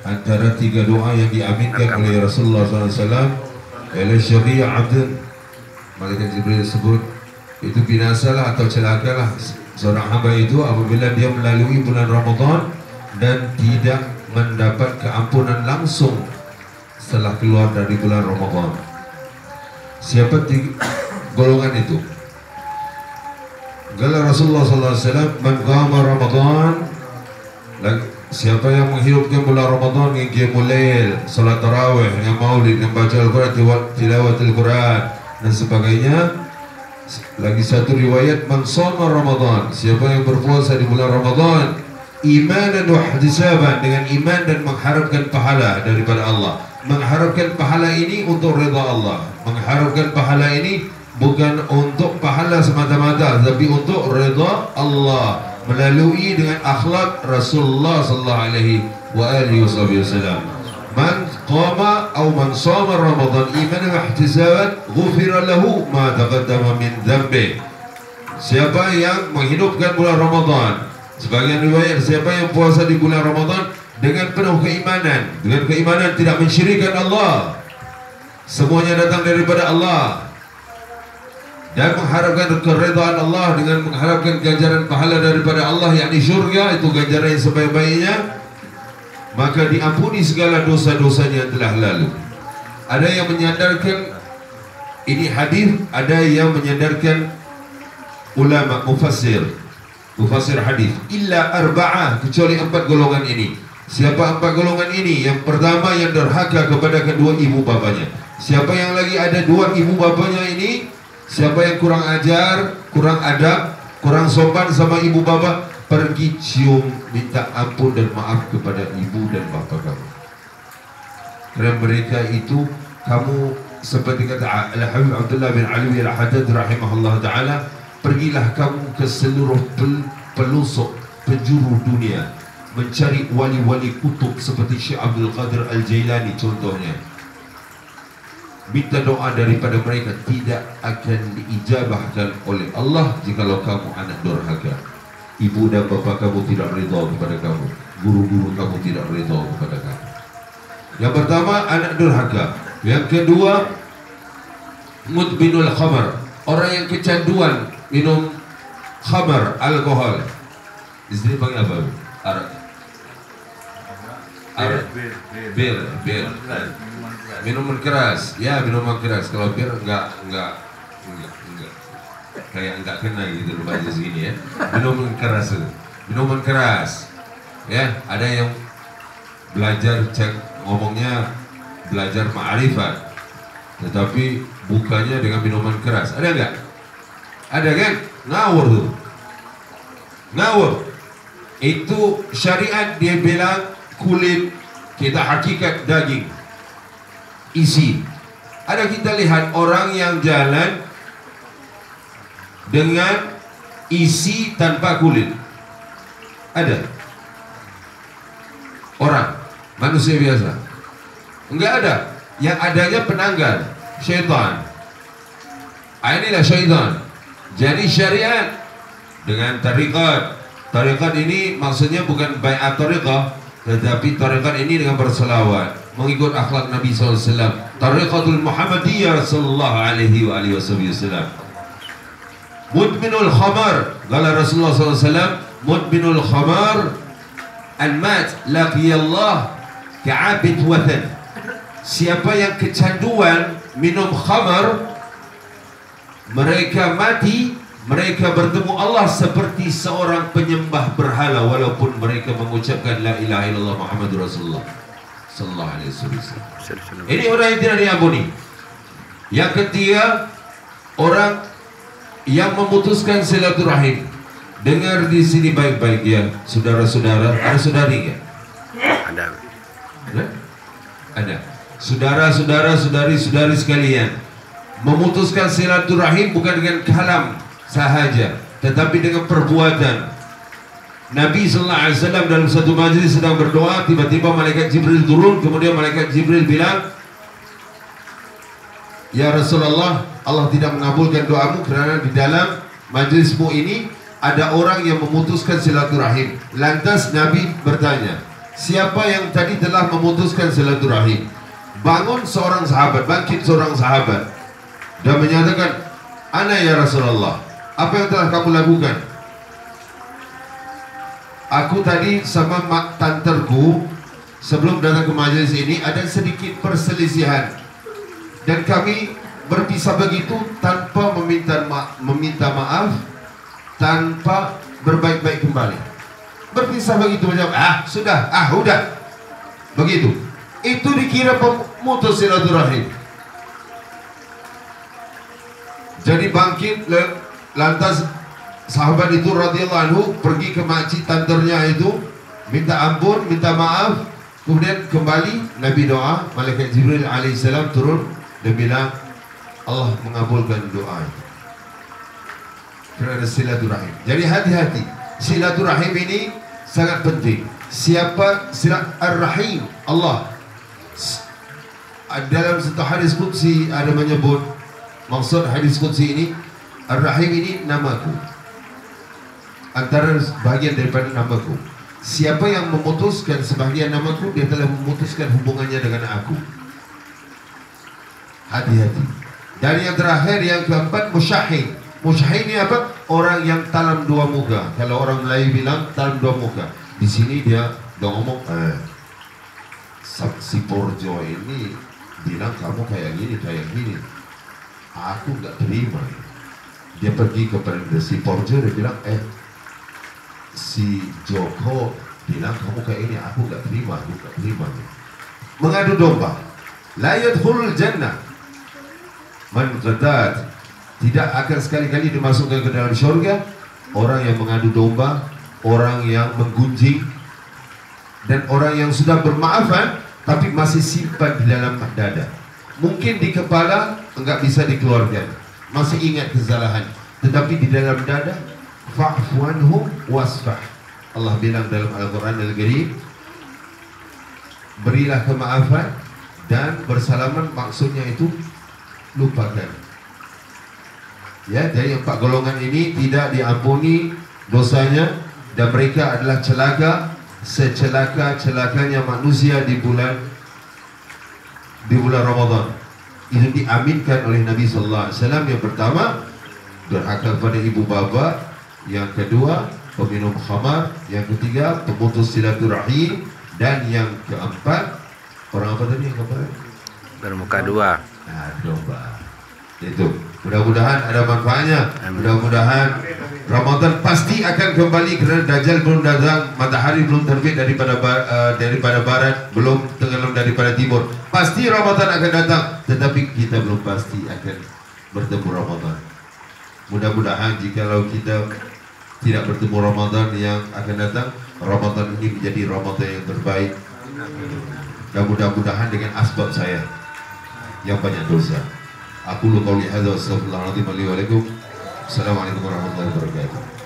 antara 3 doa yang diaminkan oleh Rasulullah SAW ialah syari'atun. Malaikat Jibril sebut itu binasalah atau celakalah seorang hamba itu apabila dia melalui bulan Ramadan dan tidak mendapat keampunan langsung setelah keluar dari bulan Ramadan. Siapa golongan itu? Kala Rasulullah SAW, man qama Ramadan, siapa yang menghidupkan bulan Ramadan dengan qiyamul lail, salat tarawih, yang maulid, yang baca Al-Quran, tilawatul Quran dan sebagainya. Lagi satu riwayat, man shoma Ramadan, siapa yang berpuasa di bulan Ramadan imanan wa ihtisaban, dengan iman dan mengharapkan pahala daripada Allah. Mengharapkan pahala ini untuk redha Allah. Mengharapkan pahala ini bukan untuk pahala semata-mata, tapi untuk redha Allah melalui dengan akhlak Rasulullah sallallahu alaihi wasallam. Man qama atau man shama Ramadan imanan wa ihtisaban ghufira lahu ma taqaddama min dhanbi. Siapa yang menghidupkan bulan Ramadan, sebagian riwayat siapa yang puasa di bulan Ramadan dengan penuh keimanan, dengan keimanan tidak mensyirikkan Allah, semuanya datang daripada Allah, dan mengharapkan keridhaan Allah dengan mengharapkan ganjaran pahala daripada Allah, yakni syurga, itu ganjaran yang sebaik-baiknya, maka diampuni segala dosa-dosanya yang telah lalu. Ada yang menyandarkan ini hadis, ada yang menyandarkan ulama mufassir hadis, illa arba'ah, kecuali 4 golongan ini. Siapa 4 golongan ini? Yang pertama, yang derhaka kepada kedua ibu bapanya. Siapa yang lagi ada 2 ibu bapanya ini, siapa yang kurang ajar, kurang adab, kurang sopan sama ibu bapa, pergi cium minta ampun dan maaf kepada ibu dan bapa kamu. Karena mereka itu, kamu seperti kata Al-Habib Abdullah bin Alwi Al-Haddad rahimahullah ta'ala, pergilah kamu ke seluruh pelosok penjuru dunia mencari wali-wali kutub seperti Syekh Abdul Qadir Al-Jailani contohnya. Minta doa daripada mereka, tidak akan diijabahkan oleh Allah jikalau kamu anak durhaka. Ibu dan bapa kamu tidak redha kepada kamu, guru-guru kamu tidak redha kepada kamu. Yang pertama, anak durhaka. Yang kedua, mudbinul khamar, orang yang kecanduan minum khamar, alkohol. Di sini panggil apa? Bir. Minuman keras. Ya, minuman keras. Kalau bir enggak kayak enggak kena gitu bahasa segini ya. Minuman keras itu. Minuman keras. Ya, ada yang belajar ngomongnya belajar ma'rifat, tetapi bukannya dengan minuman keras. Ada enggak? Ada kan? Ngawur tuh. Ngawur. Itu syariat dia bilang kulit kita hakikat daging isi. Ada kita lihat orang yang jalan dengan isi tanpa kulit. Ada orang manusia biasa? Enggak ada. Yang adanya penanggal syaitan. Inilah syaitan. Jadi syariat dengan tariqat. Tariqat ini maksudnya bukan bai'at tariqah, tetapi tariqat ini dengan berselawat, mengikut akhlak Nabi SAW. Tariqatul Muhammadiyah sallallahu alaihi wasallam. Mudminul khamar, kala Rasulullah SAW, mudminul khamar an-mat laqiyallah ka'abid wathan. Siapa yang kecanduan minum khamar, mereka mati, mereka bertemu Allah seperti seorang penyembah berhala, walaupun mereka mengucapkan la ilaha illallah Muhammadur Rasulullah sallallahu alaihi wasallam. Ini orang yang tidak diampuni. Yang ketiga, orang yang memutuskan silaturahim. Dengar di sini baik-baik ya, saudara-saudara. Ada saudari ya? Ada. Ada. Saudara-saudara, saudari-saudari sekalian, memutuskan silaturahim bukan dengan kalam sahaja, tetapi dengan perbuatan. Nabi sallallahu alaihi wasallam dalam satu majlis sedang berdoa, tiba-tiba malaikat Jibril turun, kemudian malaikat Jibril bilang, "Ya Rasulullah, Allah tidak mengabulkan doamu kerana di dalam majlismu ini ada orang yang memutuskan silaturahim." Lantas Nabi bertanya, siapa yang tadi telah memutuskan silaturahim, bangun seorang sahabat, bangkit seorang sahabat dan menyatakan, ana ya Rasulullah, apa yang telah kamu lakukan? Aku tadi sama tanterku sebelum datang ke majelis ini ada sedikit perselisihan dan kami berpisah begitu tanpa meminta maaf, tanpa berbaik-baik kembali. Berpisah begitu macam sudah, udah begitu. Itu dikira pemutus silaturahim. Jadi bangkit, lantas sahabat itu radhiyallahu anhu pergi ke makcik tanternya itu, minta ampun, minta maaf, kemudian kembali. Nabi doa, malaikat Jibril alaihissalam turun dan bilang, Allah mengabulkan doa itu. Kerana silaturahim. Jadi hati-hati, silaturahim ini sangat penting. Siapa Ar-Rahim? Allah. Dalam satu hadis qudsi ada menyebut, maksud hadis qudsi ini, Ar-Rahim ini namaku, antara bahagian daripada namaku. Siapa yang memutuskan sebahagian namaku, dia telah memutuskan hubungannya dengan aku. Hati-hati. Dan yang terakhir, yang keempat, musyahid. Musyahid ini apa? Orang yang talam dua muka. Kalau orang Melayu bilang talam dua muka. Di sini dia ngomong, si Porjo ini bilang kamu kayak gini. Aku nggak terima. Dia pergi kepada si Porjo, dia bilang, si Joko bilang kamu kayak ini, aku nggak terima. Mengadu domba. La yadkhulul jannah man ghadat, tidak akan sekali-kali dimasukkan ke dalam syurga orang yang mengadu domba, orang yang menggunjing, dan orang yang sudah bermaafan tapi masih simpan di dalam dada. Mungkin di kepala enggak bisa dikeluarkan, masih ingat kesalahan, tetapi di dalam dada, fa'fu anhum wasfah. Allah bilang dalam Al-Quran Al-Karim, berilah kemaafan dan bersalaman, maksudnya itu lupakan. Ya, jadi empat golongan ini tidak diampuni dosanya dan mereka adalah celaka, secelaka-celakanya manusia di bulan Ramadan. Itu diaminkan oleh Nabi sallallahu alaihi wasallam. Yang pertama, durhaka kepada ibu bapa. Yang kedua, peminum khamar. Yang ketiga, pemutus silaturahim. Dan yang keempat, orang apa tadi yang keempat? Bermuka dua. Domba. Itu. Mudah-mudahan ada manfaatnya. Mudah-mudahan Ramadan pasti akan kembali kerana Dajjal belum datang, matahari belum terbit daripada barat, belum tenggelam daripada timur. Pasti Ramadan akan datang, tetapi kita belum pasti akan bertemu Ramadan. Mudah-mudahan jikalau kita tidak bertemu Ramadan yang akan datang, Ramadan ini menjadi Ramadan yang terbaik. Dan mudah-mudahan dengan asbab saya yang banyak dosa. Aku lu qauli hadza wa astaghfirullahaladzim li wa lakum. Assalamualaikum warahmatullahi wabarakatuh.